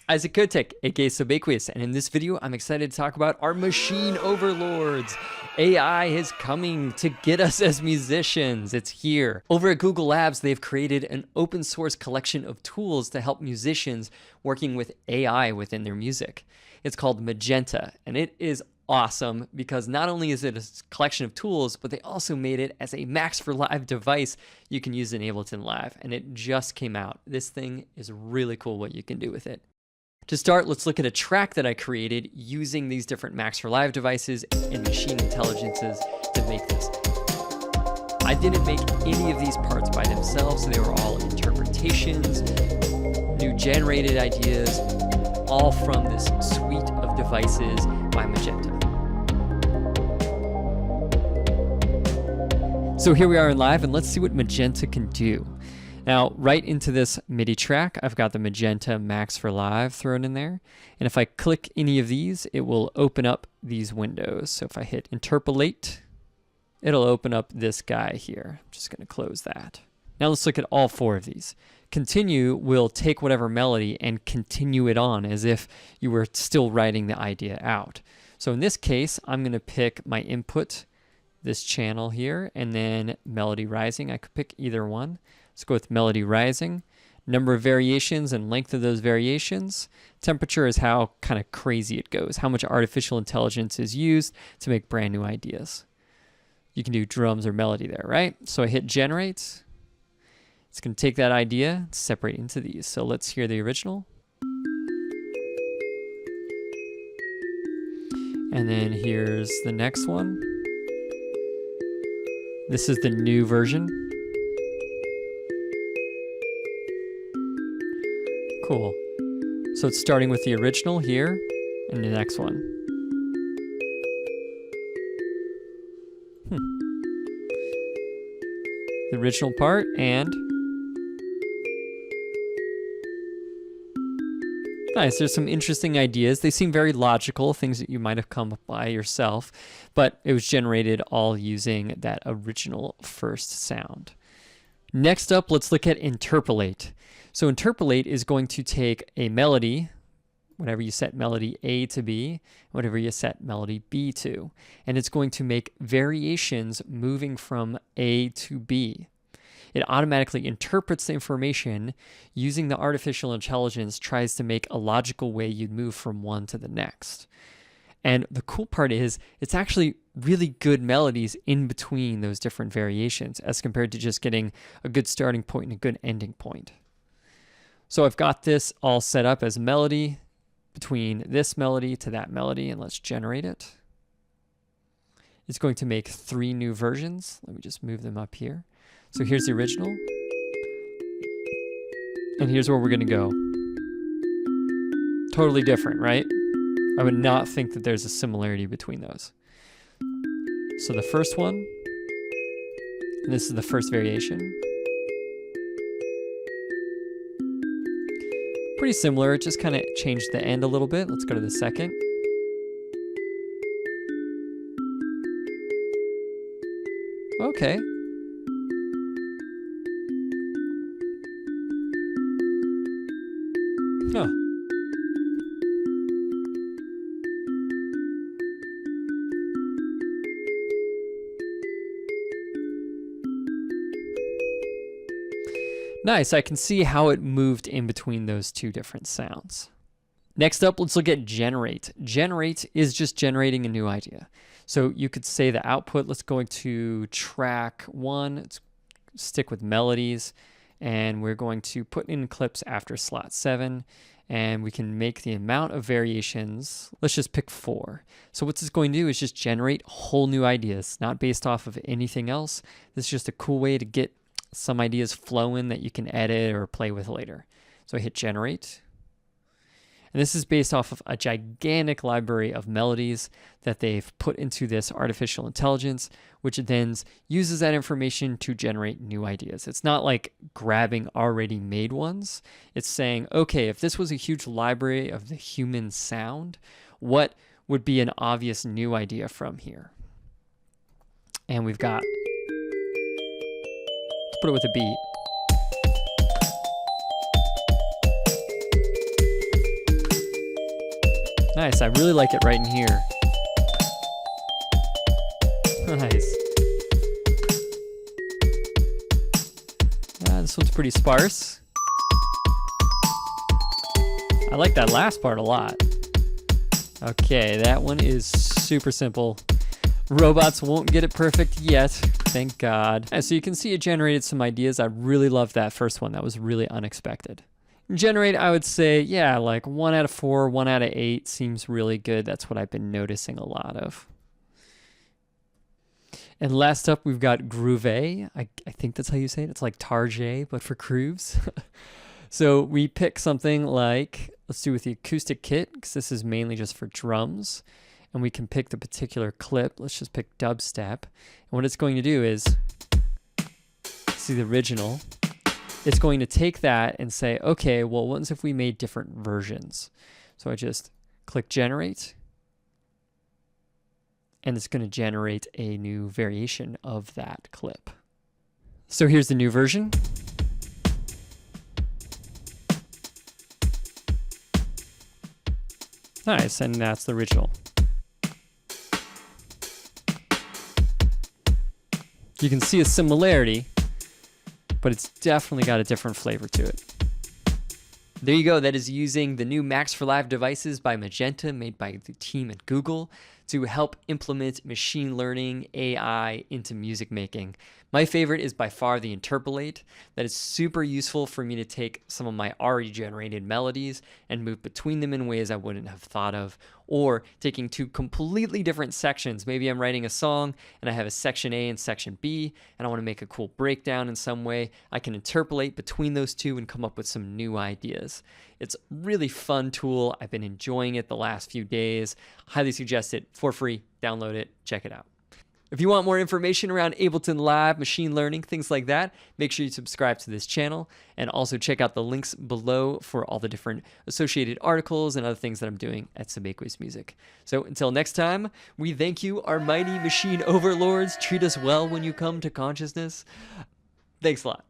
Isaac Kotek, aka Subaqueous, and in this video, I'm excited to talk about our machine overlords. AI is coming to get us as musicians. It's here. Over at Google Labs, they've created an open source collection of tools to help musicians working with AI within their music. It's called Magenta, and it is awesome because not only is it a collection of tools, but they also made it as a Max for Live device you can use in Ableton Live, and it just came out. This thing is really cool what you can do with it. To start, let's look at a track that I created using these different Max for Live devices and machine intelligences to make this. I didn't make any of these parts by themselves, they were all interpretations, new generated ideas, all from this suite of devices by Magenta. So here we are in Live, and let's see what Magenta can do. Now, right into this MIDI track, I've got the Magenta Max for Live thrown in there. And if I click any of these, it will open up these windows. So if I hit Interpolate, it'll open up this guy here. I'm just going to close that. Now let's look at all four of these. Continue will take whatever melody and continue it on as if you were still writing the idea out. So in this case, I'm going to pick my input, this channel here, and then Melody Rising. I could pick either one. Let's go with Melody Rising. Number of variations and length of those variations. Temperature is how kind of crazy it goes, how much artificial intelligence is used to make brand new ideas. You can do drums or melody there, right? So I hit Generate. It's going to take that idea, separate into these. So let's hear the original. And then here's the next one. This is the new version. Cool. So it's starting with the original here and the next one. The original part and nice. There's some interesting ideas. They seem very logical, things that you might have come up by yourself, but it was generated all using that original first sound. Next up, let's look at Interpolate. So Interpolate is going to take a melody, whatever you set melody A to be, whatever you set melody B to, and it's going to make variations moving from A to B. It automatically interprets the information using the artificial intelligence, tries to make a logical way you'd move from one to the next. And the cool part is it's actually really good melodies in between those different variations as compared to just getting a good starting point and a good ending point. So I've got this all set up as a melody between this melody to that melody, and let's generate it. It's going to make 3 new versions. Let me just move them up here. So here's the original. And here's where we're going to go. Totally different, right? I would not think that there's a similarity between those. So the first one, and this is the first variation. Pretty similar, it just kind of changed the end a little bit. Let's go to the second. Okay. Huh. Nice, I can see how it moved in between those two different sounds. Next up, let's look at Generate. Generate is just generating a new idea. So you could say the output, let's go to track 1, let's stick with melodies, and we're going to put in clips after slot 7, and we can make the amount of variations. Let's just pick 4. So what this is going to do is just generate whole new ideas, not based off of anything else. This is just a cool way to get some ideas flowing that you can edit or play with later. So I hit Generate. And this is based off of a gigantic library of melodies that they've put into this artificial intelligence, which then uses that information to generate new ideas. It's not like grabbing already made ones. It's saying, okay, if this was a huge library of the human sound, what would be an obvious new idea from here? And we've got, let's put it with a beat. Nice, I really like it right in here. Nice. This one's pretty sparse. I like that last part a lot. Okay, that one is super simple. Robots won't get it perfect yet, thank God. So you can see it generated some ideas. I really loved that first one. That was really unexpected. Generate, I would say, yeah, like 1 out of 4, 1 out of 8 seems really good. That's what I've been noticing a lot of. And last up, we've got Groove. I think that's how you say it. It's like Tarjay, but for grooves. So we pick something like, let's do with the acoustic kit, because this is mainly just for drums. And we can pick the particular clip. Let's just pick dubstep. And what it's going to do is, see the original, it's going to take that and say, okay, well, what if we made different versions? So I just click generate, and it's going to generate a new variation of that clip. So here's the new version. Nice, and that's the original. You can see a similarity, but it's definitely got a different flavor to it. There you go. That is using the new Max for Live devices by Magenta, made by the team at Google, to help implement machine learning AI into music making. My favorite is by far the Interpolate. That is super useful for me to take some of my already generated melodies and move between them in ways I wouldn't have thought of, or taking two completely different sections. Maybe I'm writing a song and I have a section A and section B, and I want to make a cool breakdown in some way. I can interpolate between those two and come up with some new ideas. It's a really fun tool. I've been enjoying it the last few days. Highly suggest it for free. Download it, check it out. If you want more information around Ableton Live, machine learning, things like that, make sure you subscribe to this channel, and also check out the links below for all the different associated articles and other things that I'm doing at Subaqueous Music. So until next time, we thank you, our mighty machine overlords. Treat us well when you come to consciousness. Thanks a lot.